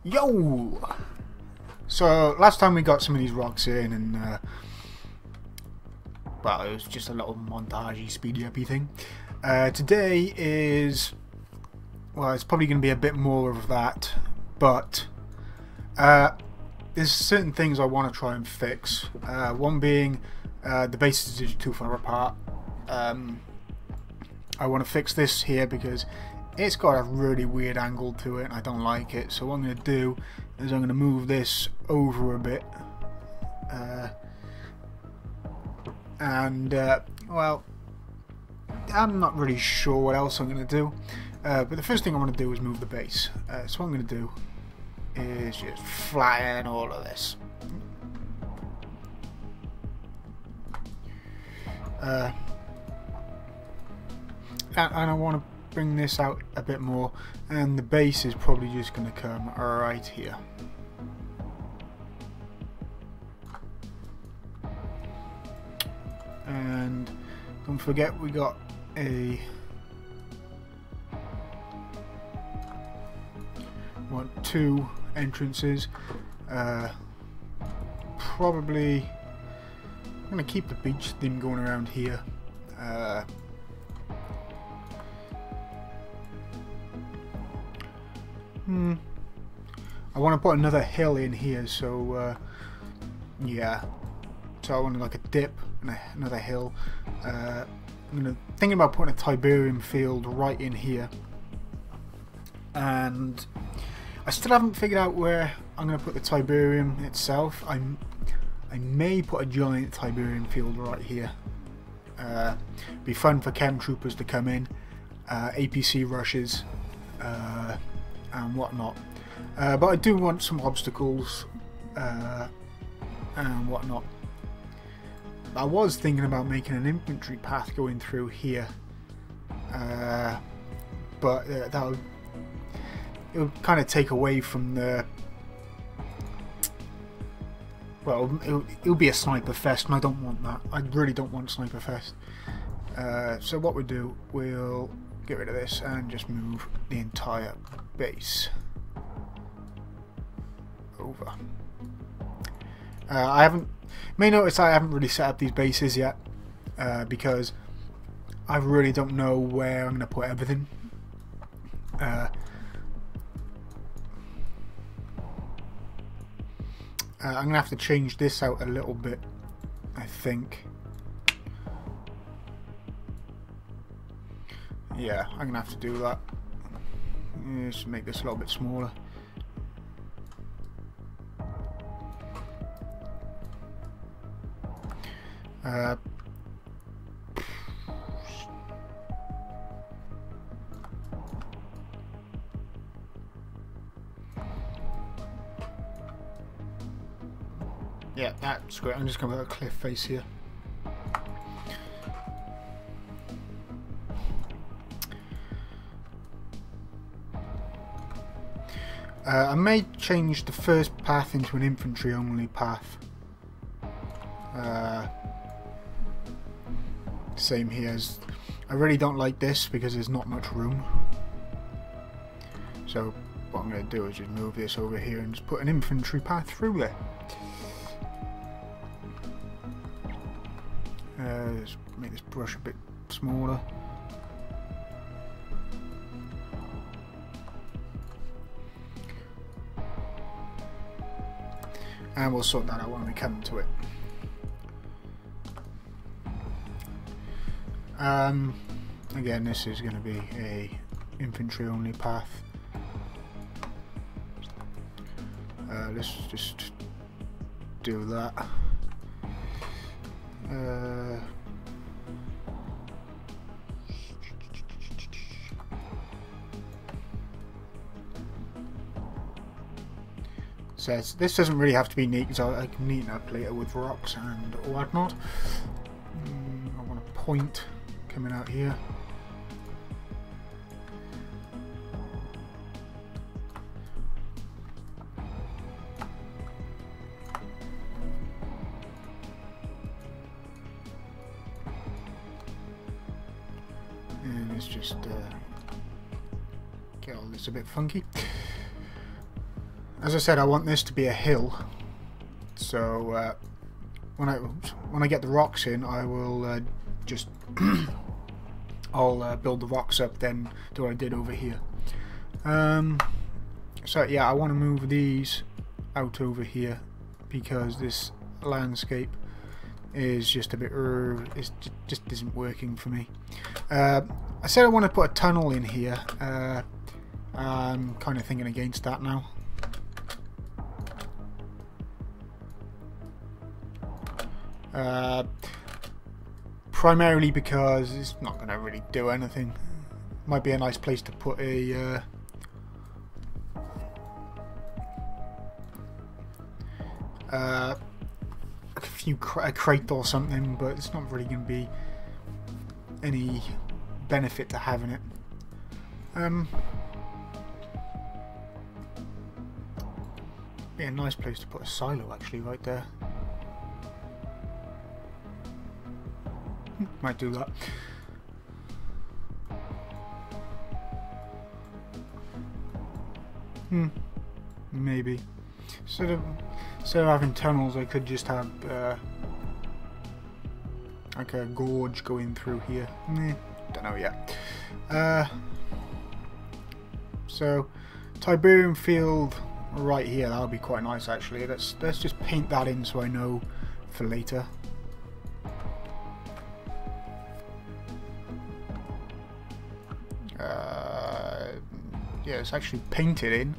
Yo! So last time we got some of these rocks in and well, it was just a little montagey, speedy uppy thing. Today is, well, it's probably going to be a bit more of that, but there's certain things I want to try and fix. One being the base is just too far apart. I want to fix this here because it's got a really weird angle to it and I don't like it. So what I'm going to do is I'm going to move this over a bit. Well, I'm not really sure what else I'm going to do. But the first thing I want to do is move the base. So what I'm going to do is just flatten all of this. And I want to bring this out a bit more, and the base is probably just going to come right here. And don't forget we got two entrances. Probably I'm going to keep the beach theme going around here. I want to put another hill in here, so yeah. So I want like a dip and another hill. I'm thinking about putting a Tiberium field right in here, and I still haven't figured out where I'm going to put the Tiberium itself. I may put a giant Tiberium field right here. Be fun for chem troopers to come in, APC rushes, and whatnot. But I do want some obstacles and whatnot. I was thinking about making an infantry path going through here, but it would kind of take away from the, well, it'll be a sniper fest, and I don't want that. I really don't want sniper fest. So what we do, we'll get rid of this and just move the entire base over. You may notice I haven't really set up these bases yet, because I really don't know where I'm going to put everything. I'm going to have to change this out a little bit, I think. Yeah, I'm going to have to do that. Just make this a little bit smaller. Yeah, that's great. I'm just going to put a cliff face here. I may change the first path into an infantry only path. Same here. I really don't like this because there's not much room. So what I'm going to do is just move this over here and just put an infantry path through there. Let's make this brush a bit smaller. And we'll sort that out when we come to it. Again, this is going to be a infantry only path. Let's just do that. So this doesn't really have to be neat because I can neaten up later with rocks and whatnot. I want a point coming out here. And let's just get all this a bit funky. As I said, I want this to be a hill, so when I get the rocks in, I will just I'll build the rocks up, then do what I did over here. So yeah, I want to move these out over here because this landscape is just a bit it just isn't working for me. I said I want to put a tunnel in here. I'm kind of thinking against that now. Primarily because it's not going to really do anything. Might be a nice place to put a crate or something, but it's not really going to be any benefit to having it. Be a nice place to put a silo actually, right there. Might do that. Maybe. Instead of having tunnels, I could just have like a gorge going through here. Don't know yet. So Tiberium field right here. That'll be quite nice actually. Let's just paint that in so I know for later. Yeah, it's actually painted in.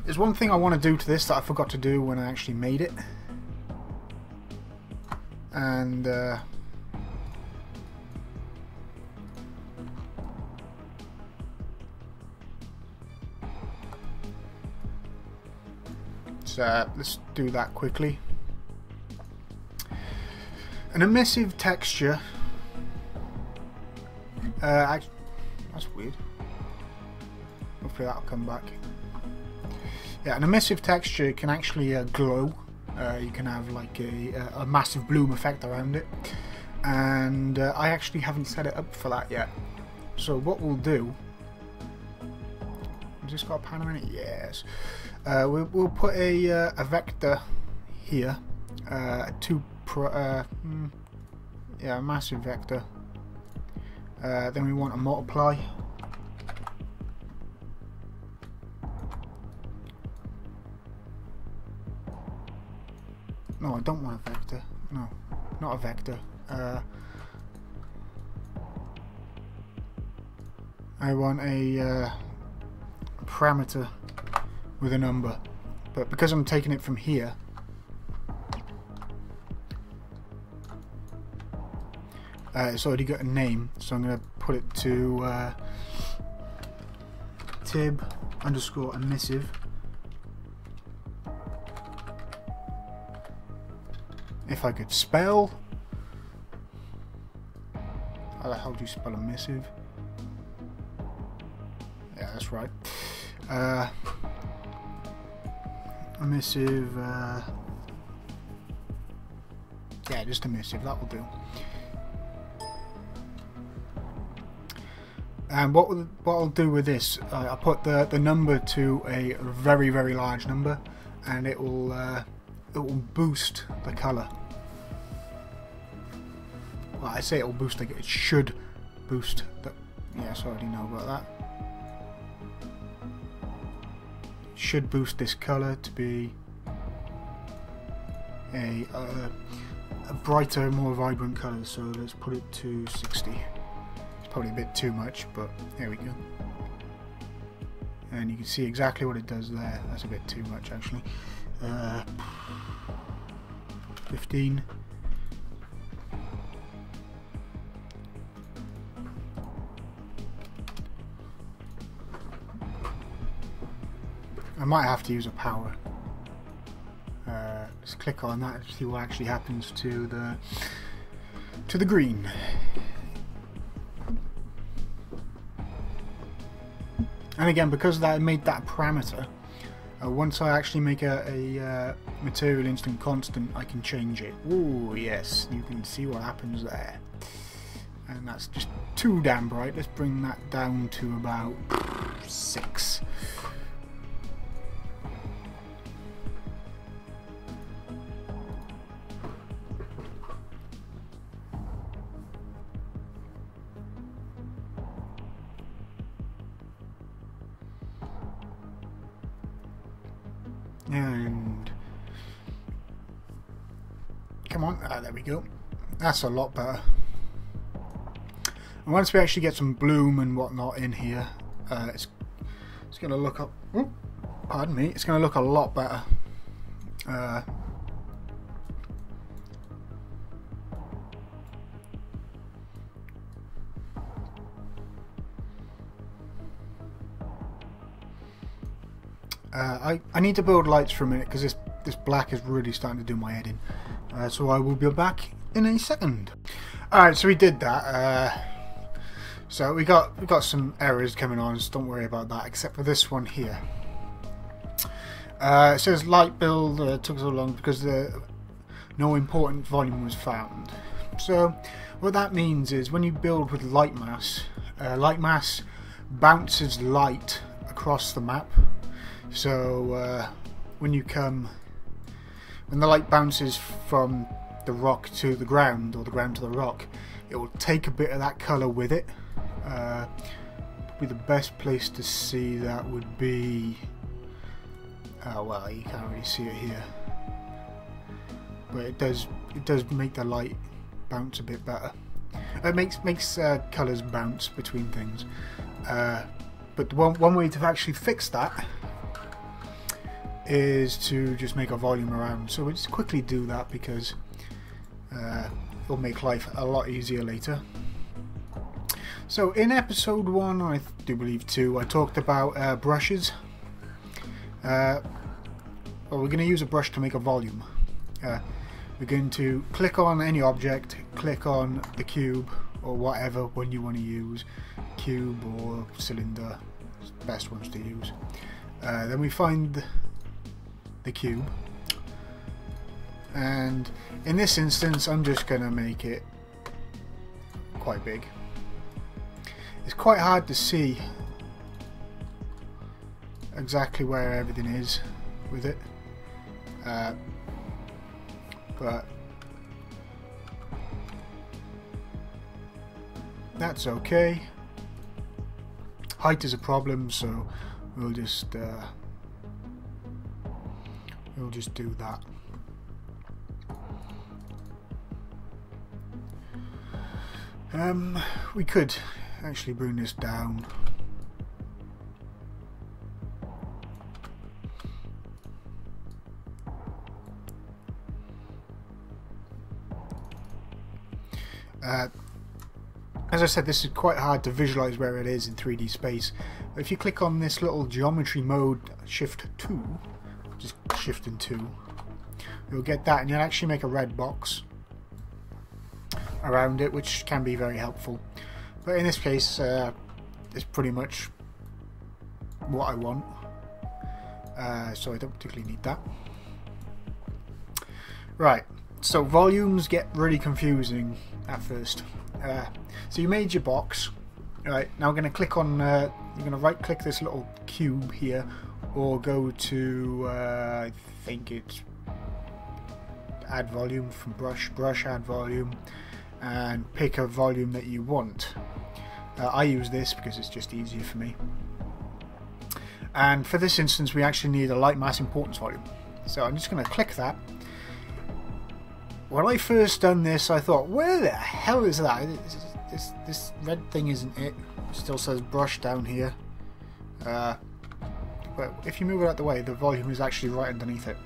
There's one thing I want to do to this that I forgot to do when I actually made it, and so let's do that quickly. An emissive texture. That's weird. Hopefully that'll come back. Yeah, an emissive texture can actually glow. You can have like a massive bloom effect around it, and I actually haven't set it up for that yet. So what we'll do, has this got a panel in it? Yes. We'll put a vector here, a massive vector. Then we want a multiply. No, I don't want a vector. No, not a vector. I want a parameter with a number. But because I'm taking it from here, it's already got a name, so I'm going to put it to tib_emissive. If I could spell. How the hell do you spell emissive? Yeah, that's right. Emissive. Yeah, just emissive. That will do. And what I'll do with this, I'll put the number to a very large number, and it will boost the color. Well, I say it will boost. Like it should boost. Yes, I already know about that. It should boost this color to be a brighter, more vibrant color. So let's put it to 60. Probably a bit too much, but there we go. And you can see exactly what it does there. That's a bit too much actually. 15. I might have to use a power. Let's click on that and see what actually happens to the green. And again, because I made that parameter, once I actually make a material instant constant, I can change it. Ooh, yes, you can see what happens there. and that's just too damn bright. Let's bring that down to about 6. And come on, there we go. That's a lot better. And once we actually get some bloom and whatnot in here, it's going to look up. Pardon me. It's going to look a lot better. I need to build lights for a minute because this black is really starting to do my head in. So I will be back in a second. Alright, so we did that. So we got some errors coming on, so don't worry about that, except for this one here. It says light build took so long because no important volume was found. So what that means is when you build with Lightmass, Lightmass bounces light across the map. So when the light bounces from the rock to the ground, or the ground to the rock, it will take a bit of that colour with it. Probably the best place to see that would be, well, you can't really see it here, but it does make the light bounce a bit better. It makes colours bounce between things. But one way to actually fix that is to just make a volume around. So we'll just quickly do that because it'll make life a lot easier later. So in episode 1, I do believe 2, I talked about brushes. Well, we're going to use a brush to make a volume. We're going to click on any object, click on the cube or whatever one you want to use, cube or cylinder, best ones to use. Then we find the cube, and in this instance I'm just going to make it quite big. It's quite hard to see exactly where everything is with it, but that's okay. Height is a problem, so we'll just do that. We could actually bring this down. As I said, this is quite hard to visualize where it is in 3D space. But if you click on this little geometry mode, Shift 2, just Shift and 2, you'll get that, and you'll actually make a red box around it, which can be very helpful. But in this case, it's pretty much what I want, so I don't particularly need that. Right, so volumes get really confusing at first. So you made your box. Right, now we're going to click on, you're going to right click this little cube here, or go to, I think it's add volume from brush, add volume, and pick a volume that you want. I use this because it's just easier for me. And for this instance, we actually need a Lightmass importance volume. So I'm just going to click that. When I first done this, I thought, where the hell is that? This red thing isn't it. It still says brush down here. But if you move it out the way, the volume is actually right underneath it.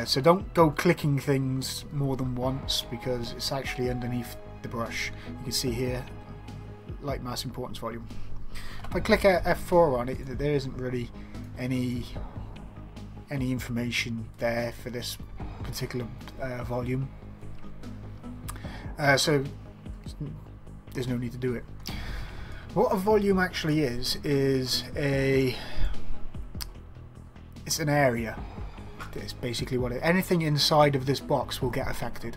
So don't go clicking things more than once because it's actually underneath the brush. You can see here, Lightmass importance volume. If I click F4 on it, there isn't really any information there for this particular volume. So there's no need to do it. What a volume actually is it's an area. It's basically what anything inside of this box will get affected.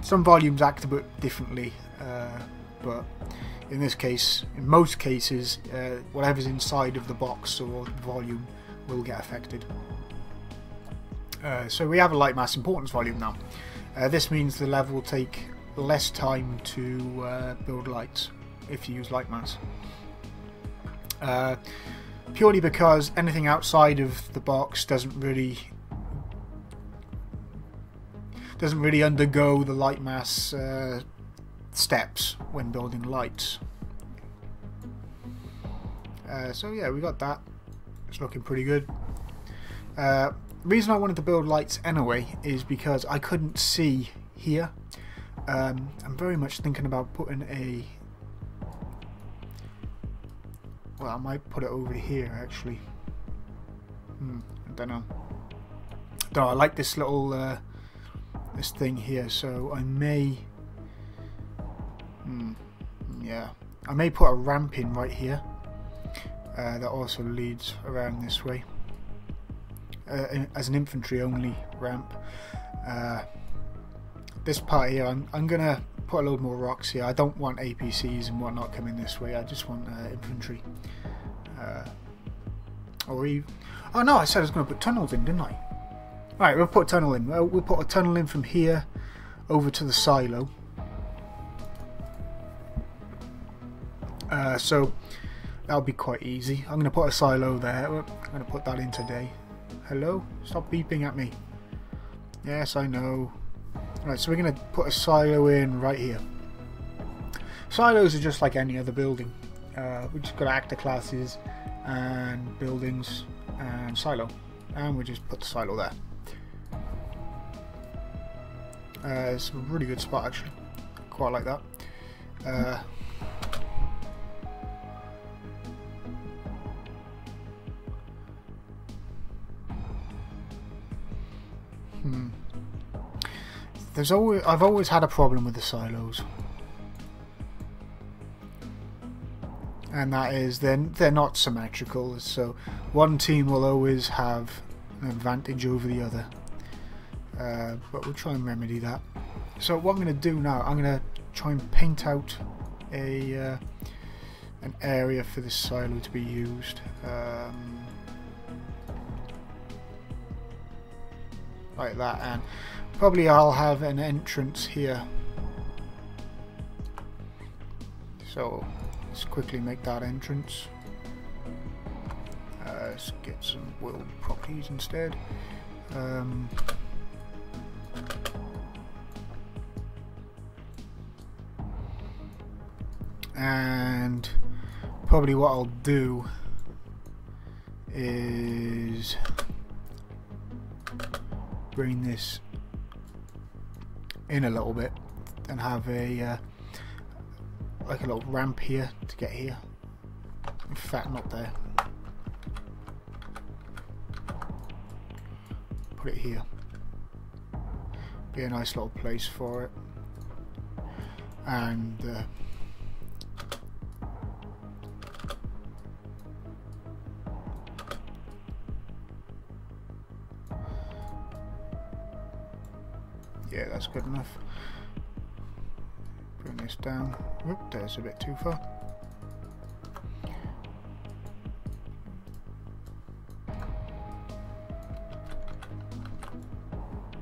Some volumes act a bit differently, but in this case, in most cases, whatever's inside of the box or volume will get affected. So we have a Lightmass importance volume now. This means the level will take less time to build lights if you use Lightmass. Purely because anything outside of the box doesn't really undergo the Lightmass steps when building lights. So yeah, we got that. It's looking pretty good. The reason I wanted to build lights anyway is because I couldn't see here. I'm very much thinking about putting a... Well, I might put it over here actually. I don't know. I like this little this thing here, so I may... yeah, I may put a ramp in right here that also leads around this way as an infantry only ramp. This part here, I'm gonna put a load more rocks here. I don't want APCs and whatnot coming this way. I just want infantry. Or even... Oh no, I said I was going to put tunnels in, didn't I? Right, we'll put a tunnel in. We'll put a tunnel in from here over to the silo. So that'll be quite easy. I'm going to put a silo there. I'm going to put that in today. Hello? Stop beeping at me. Yes, I know. Right, so we're going to put a silo in right here. Silos are just like any other building. We've just got actor classes and buildings and silo. And we just put the silo there. It's a really good spot actually. Quite like that. I've always had a problem with the silos, and that is they're not symmetrical. So one team will always have an advantage over the other. But we'll try and remedy that. So what I'm going to do now, I'm going to try and paint out an area for this silo to be used. Like that, and probably I'll have an entrance here. So let's quickly make that entrance. Let's get some world properties instead. And probably what I'll do is bring this in a little bit and have a like a little ramp here to get here. In fact, not there. Put it here. Be a nice little place for it. And yeah, that's good enough. Bring this down. Whoop, there's a bit too far.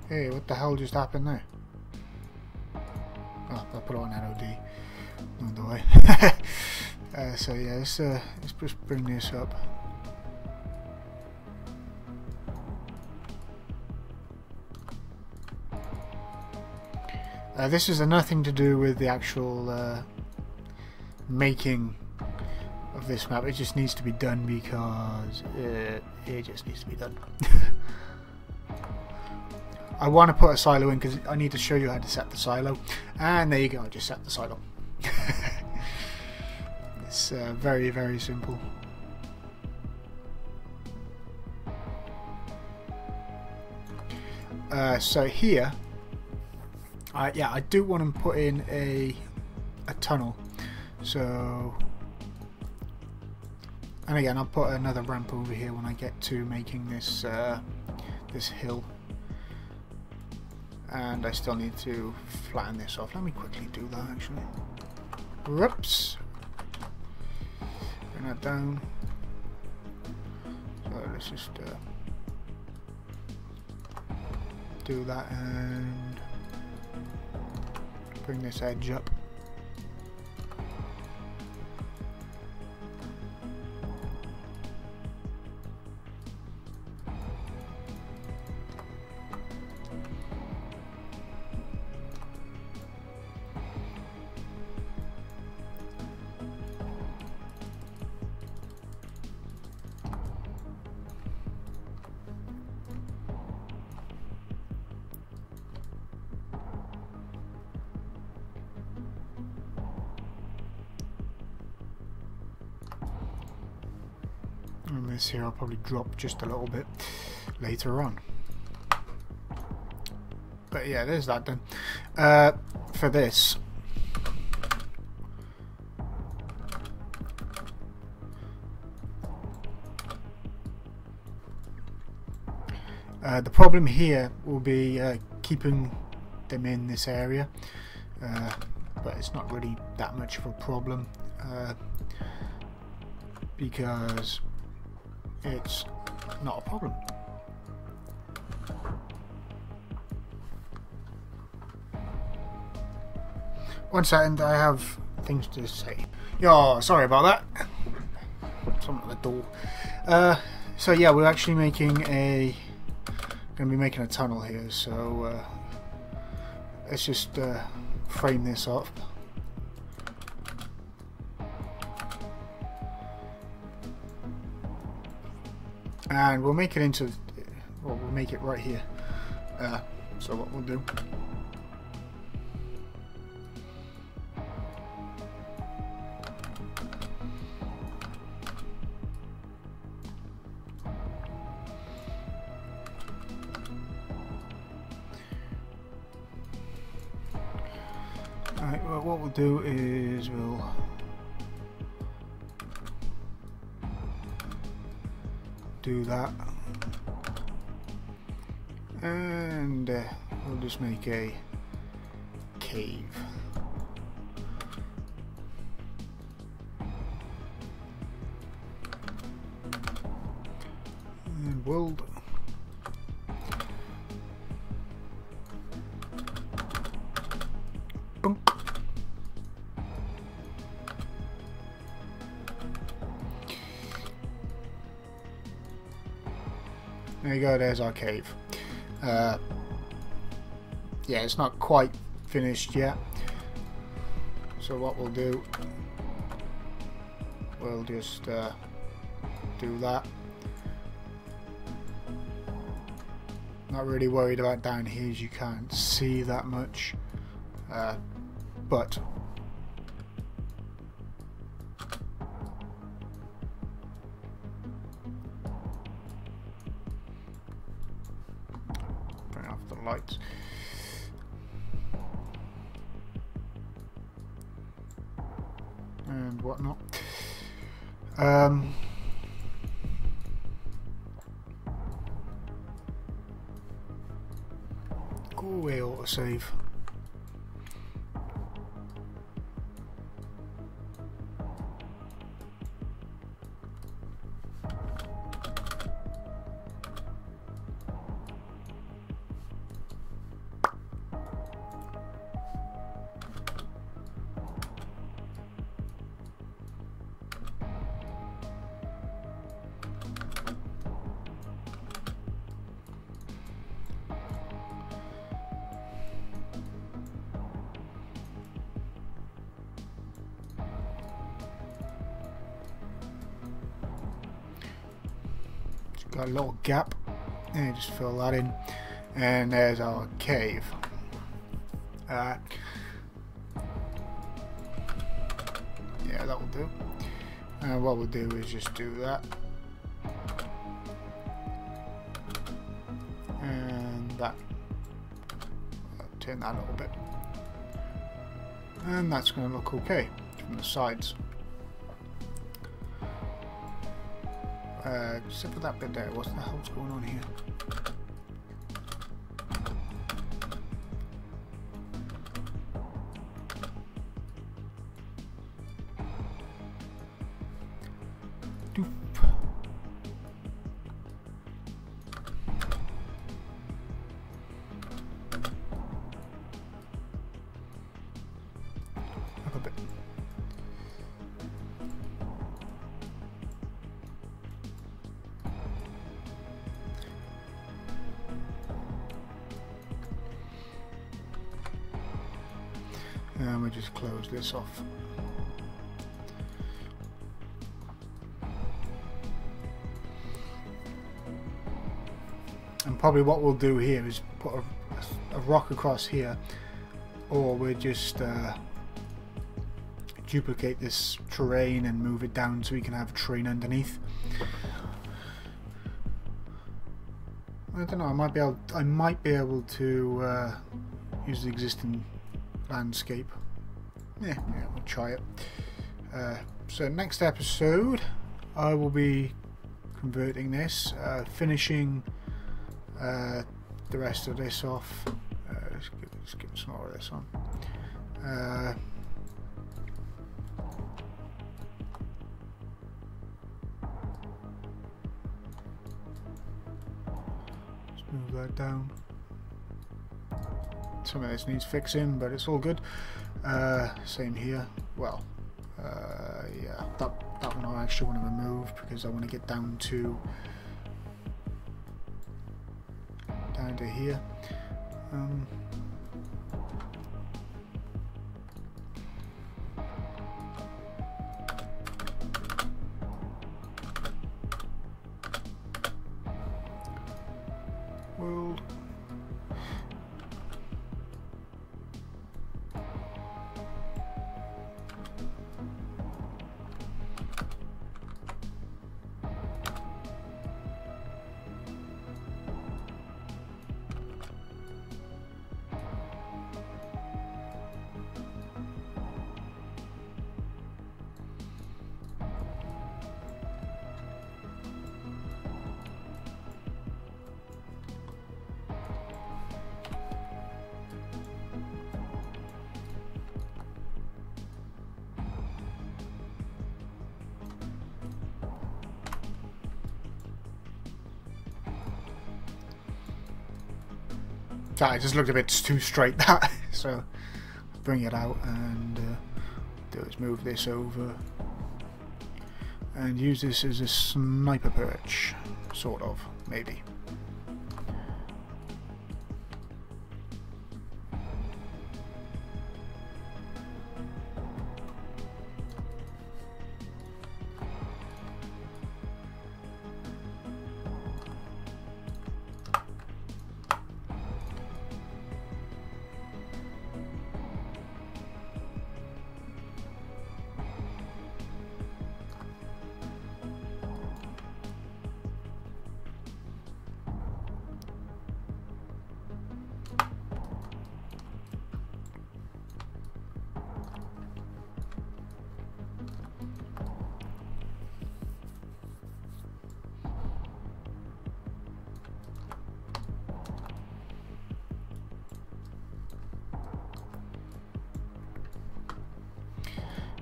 Hey, what the hell just happened there? Oh, I put on NOD. No, do I? So yeah, let's just bring this up. This is nothing to do with the actual making of this map. It just needs to be done because it just needs to be done. I want to put a silo in because I need to show you how to set the silo. And there you go, I just set the silo. It's very, very simple. So here, yeah, I do want to put in a tunnel. So, and again, I'll put another ramp over here when I get to making this this hill. and I still need to flatten this off. Let me quickly do that actually. Whoops. Bring that down. So let's just do that and bring this edge up. And this here I'll probably drop just a little bit later on. But yeah, there's that done. For this, the problem here will be keeping them in this area, but it's not really that much of a problem because it's not a problem. One second, I have things to say. Yeah, sorry about that. Someone at the door. So yeah, we're actually making going to be making a tunnel here. So let's just frame this up. And we'll make it into, well, we'll make it right here. So what we'll do, alright, well, what we'll do is we'll do that, and we'll just make a cave. And world. Boom. There you go, there's our cave. Yeah, it's not quite finished yet. So what we'll do, we'll just do that. Not really worried about down here as you can't see that much. But lights. And whatnot. Go away, autosave. Got a little gap, and just fill that in, and there's our cave. Yeah, that will do. And what we'll do is just do that, and that. Turn that a little bit, and that's going to look okay from the sides. Except for that bit there. What the hell's going on here? Doof. Up a bit. And we just close this off. And probably what we'll do here is put a rock across here, or we'll just duplicate this terrain and move it down so we can have a train underneath. I don't know. I might be able to use the existing landscape. Yeah, we'll try it. So next episode, I will be converting this, finishing the rest of this off. Let's get some more of this on. Let's move that down. Some of this needs fixing, but it's all good. Same here. Well, yeah, that one I actually want to remove because I want to get down to here. World. I just looked a bit too straight, that, so bring it out and do is move this over and use this as a sniper perch, sort of, maybe.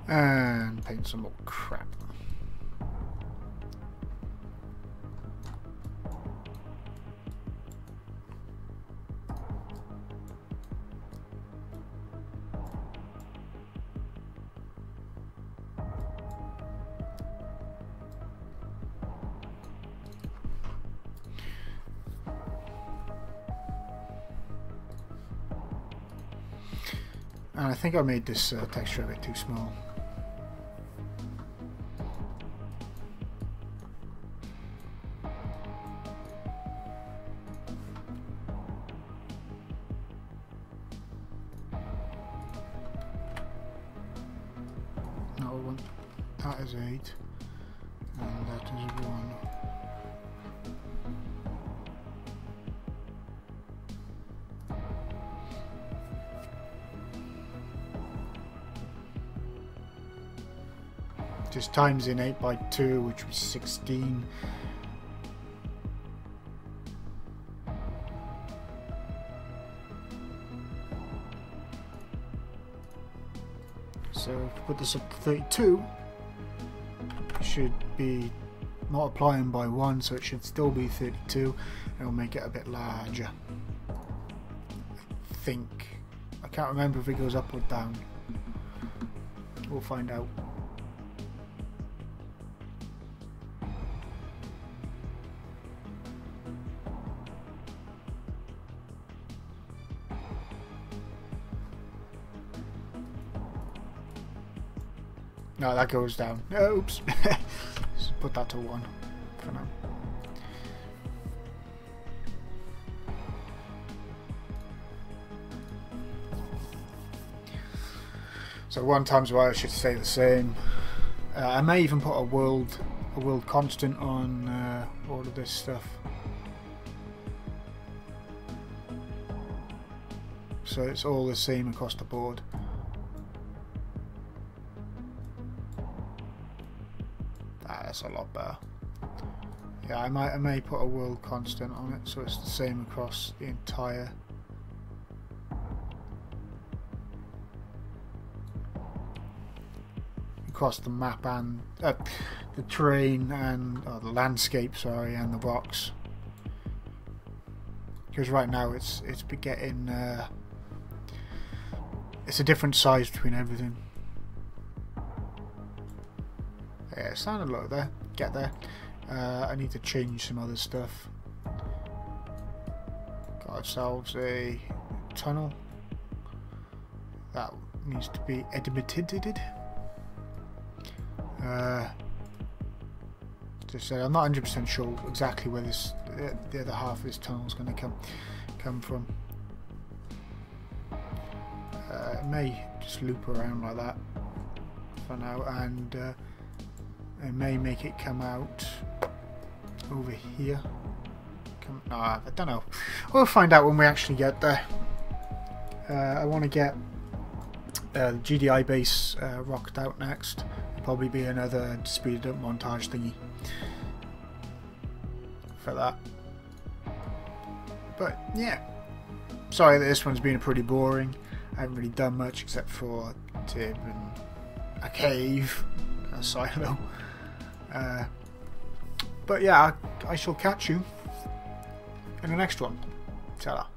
And paint some more crap. And I think I made this texture a bit too small. No, that is 8, and that is 1. Just times in 8 by 2, which was 16. So if we put this up to 32, it should be multiplying by 1, so it should still be 32. And we'll make it a bit larger. I think. I can't remember if it goes up or down. We'll find out. No, that goes down. Oops. Just put that to 1 for now. So 1 times y should stay the same. I may even put a world constant on all of this stuff. So it's all the same across the board. That's a lot better. Yeah, I may put a world constant on it so it's the same across the entire. Across the map and the terrain and the landscape, sorry, and the rocks. Because right now it's getting it's a different size between everything. Yeah, it's starting to look there. Get there. I need to change some other stuff. Got ourselves a tunnel. That needs to be edited. Just say I'm not 100% sure exactly where this the other half of this tunnel is going to come from. It may just loop around like that for now, and I may make it come out over here. I don't know. We'll find out when we actually get there. I want to get the GDI base rocked out next. Probably be another speeded up montage thingy for that. But yeah, sorry that this one's been pretty boring. I haven't really done much except for Tib and a cave, a silo. But yeah, I shall catch you in the next one. Ta-da.